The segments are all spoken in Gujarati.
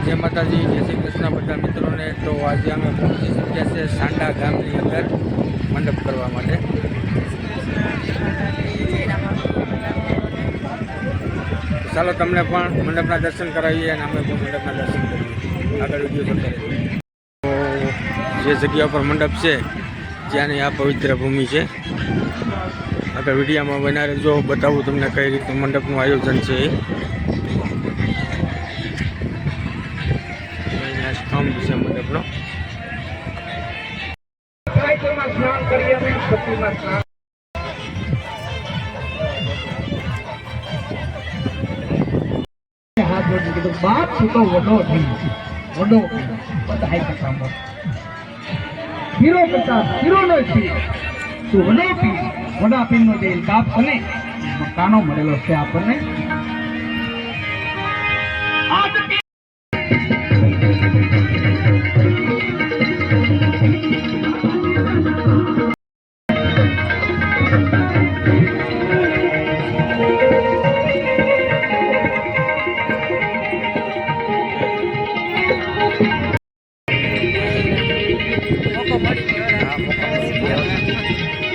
જય માતાજી, જય શ્રી કૃષ્ણ બધા મિત્રોને। તો આજે અમે પહોંચી શક્યા છે સાંડા ગામની અંદર મંડપ કરવા માટે। ચાલો તમને પણ મંડપના દર્શન કરાવીએ અને અમે પણ મંડપના દર્શન કરીએ। આગળ વિડીયો જોતા રહીએ। તો જે જગ્યા પર મંડપ છે ત્યાંની આ પવિત્ર ભૂમિ છે। આગળ વિડીયોમાં બના રહેજો, બતાવું તમને કઈ રીતે મંડપનું આયોજન છે। સ્તંભ છે મંડપનો। बाप तो वडो नहीं वडो बताई करता मत हीरो करता हीरो नो थी तो वडो पी वडा पी नो दे बाप कने मकानो मरेलो છે આપણને।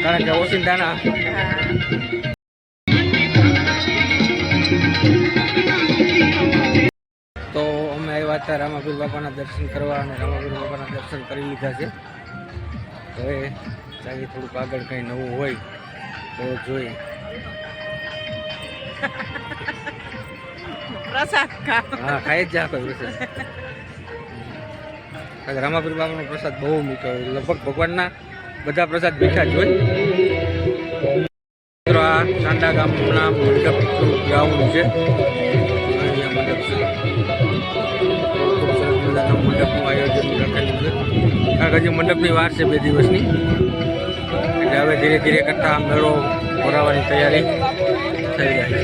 કારણ કે ઓસિંતાના તો અમે આવ્યા હતા રામાપીર બાપાના દર્શન કરવા અને રામાપીર બાપાના દર્શન કરી લીધા છે। હવે ચાલી થોડુંક આગળ કંઈ નવું હોય તો જોઈએ। હા, ખાઈ જ જા કોઈ પ્રસાદ। રામાપીર બાપાનો પ્રસાદ બહુ મીઠો હોય, લગભગ ભગવાનના બધા પ્રસાદ મીઠા જ હોય। આ સાંડા ગામના મંડપનું ગ્રાઉન્ડ છે। અહીંયા મંડપ છે, ખૂબ સરસ મજાના મંડપનું આયોજન રાખેલું છે। કારણ કે હજી મંડપની વાર છે 2 દિવસની, એટલે હવે ધીરે ધીરે કરતા મેળો ભરાવાની તૈયારી થઈ રહી છે।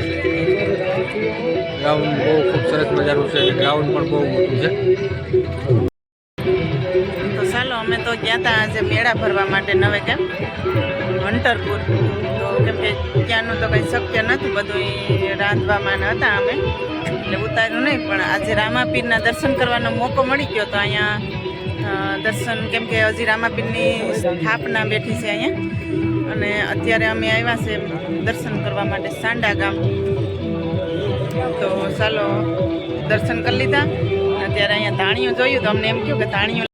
ગ્રાઉન્ડ બહુ ખૂબ સરસ મજાનું છે, ગ્રાઉન્ડ પણ બહુ મોટું છે। ચાલો અમે તો ગયા હતા આજે મેળા ભરવા માટે નવે કેમ વંટરપુર। તો કેમ કે ત્યાંનું તો કંઈ શક્ય નહોતું, બધું રાંધવામાં હતા અમે, એટલે ઉતાર્યું નહીં। પણ આજે રામાપીરના દર્શન કરવાનો મોકો મળી ગયો, તો અહીંયા દર્શન કેમ કે હજી રામાપીરની સ્થાપના બેઠી છે અહીંયા, અને અત્યારે અમે આવ્યા છે દર્શન કરવા માટે સાંડા ગામ। તો ચાલો દર્શન કરી લીધા। અત્યારે અહીંયા ધાણીઓ જોયું તો અમને એમ કહ્યું કે ધાણીઓ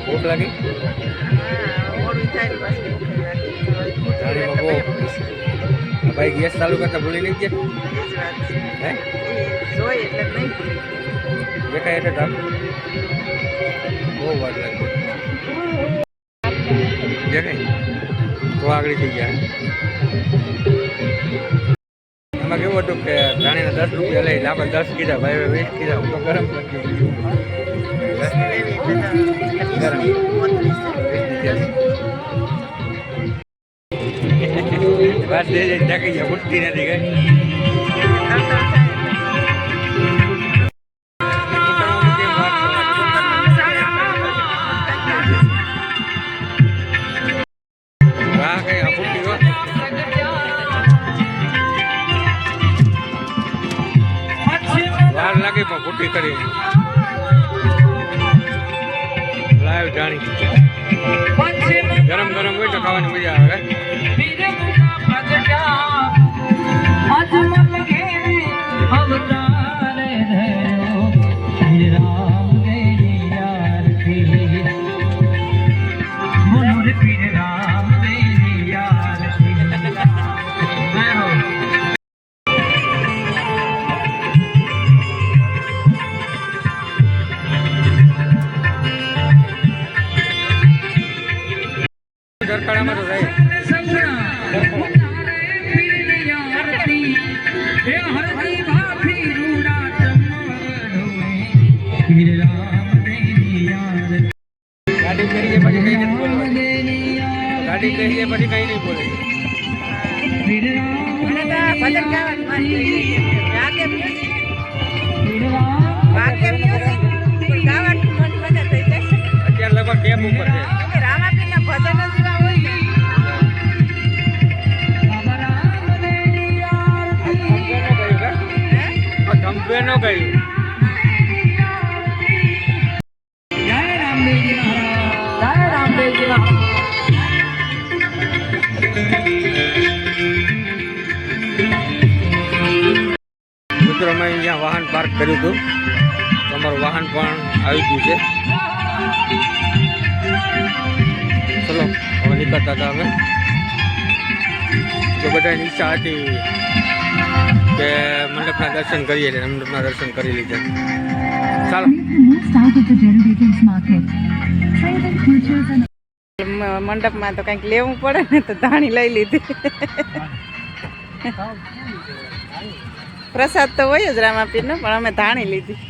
ભૂખ લાગી ભાઈ, ગેસ ચાલુ કરતા ભૂલી નહીં ગયા હે જોઈ એટલે નહીં દેખાય એટલે ઢાક બહુ વાર લાગે દેખાય તો આગળ થઈ ગયા। એમાં કેવું હતું કે ધાણીના 10 રૂપિયા લઈ આપણે 10 કીધા, ભાઈ 20 કીધા, હું તો ગરમ કરી વાત દે ઢાકી ગયા, ફૂટતી નથી કઈ। હા કઈ ફૂટતી વાર લાગે પણ ફૂટી કરી લાઈવ જાણી ગરમ ગરમ હોય તો ખાવાની મજા આવે। દરકાળામાં તો જાય કહી દે પછી કઈ નથી બોલવાનું. ગાડી કહી દે પછી કઈ નહીં બોલે. મને તો આ ભજન ગાવાનું મન થઈ ગયું. વાગે music. વાગે music. પણ ગાવાનું મન મને થઈ જાય. અત્યારે લગભગ ટેપ ઉપર છે. કેમ કે રામાપીરના ભજન જ એવા હોય ને. હે? ધમકે ન કહ્યું. જય રામદેવજી મહારાજ જય રામદેવજી મહારાજ મિત્રો અમે અહીંયા વાહન પાર્ક કર્યું હતું. તમારું વાહન પણ આવી ગયું છે. ચલો હવે નીકળતા હતા અમે. તો બધાની ઈચ્છા હતી કે મંડપના દર્શન કરીએ એટલે મંડપના દર્શન કરી લીધા. ચાલો મંડપમાં તો કંઈક લેવું પડે ને તો ધાણી લઈ લીધી. પ્રસાદ તો હોય જ રામાપીરનો પણ અમે ધાણી લીધી.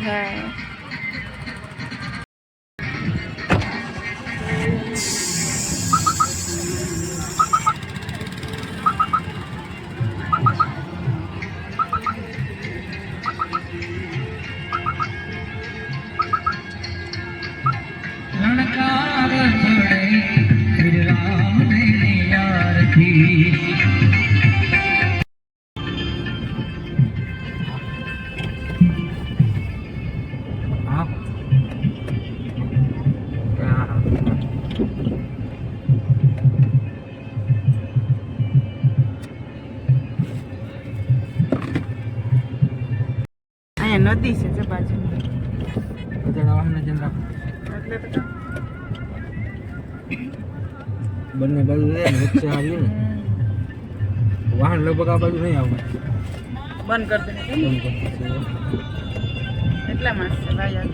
હા લણકાર છોડે શ્રી રામ ની આરતી હા અહીંયા નદી છે જે બાજુ બધાના વાહન જેમ રાખો. એટલે તો બંને બાજુ રહે ને વચ્ચે આવ્યું ને વાહન લગભગ આ બાજુ નહીં આવે. બંધ કરી દે એટલા માણસ છે ભાઈ.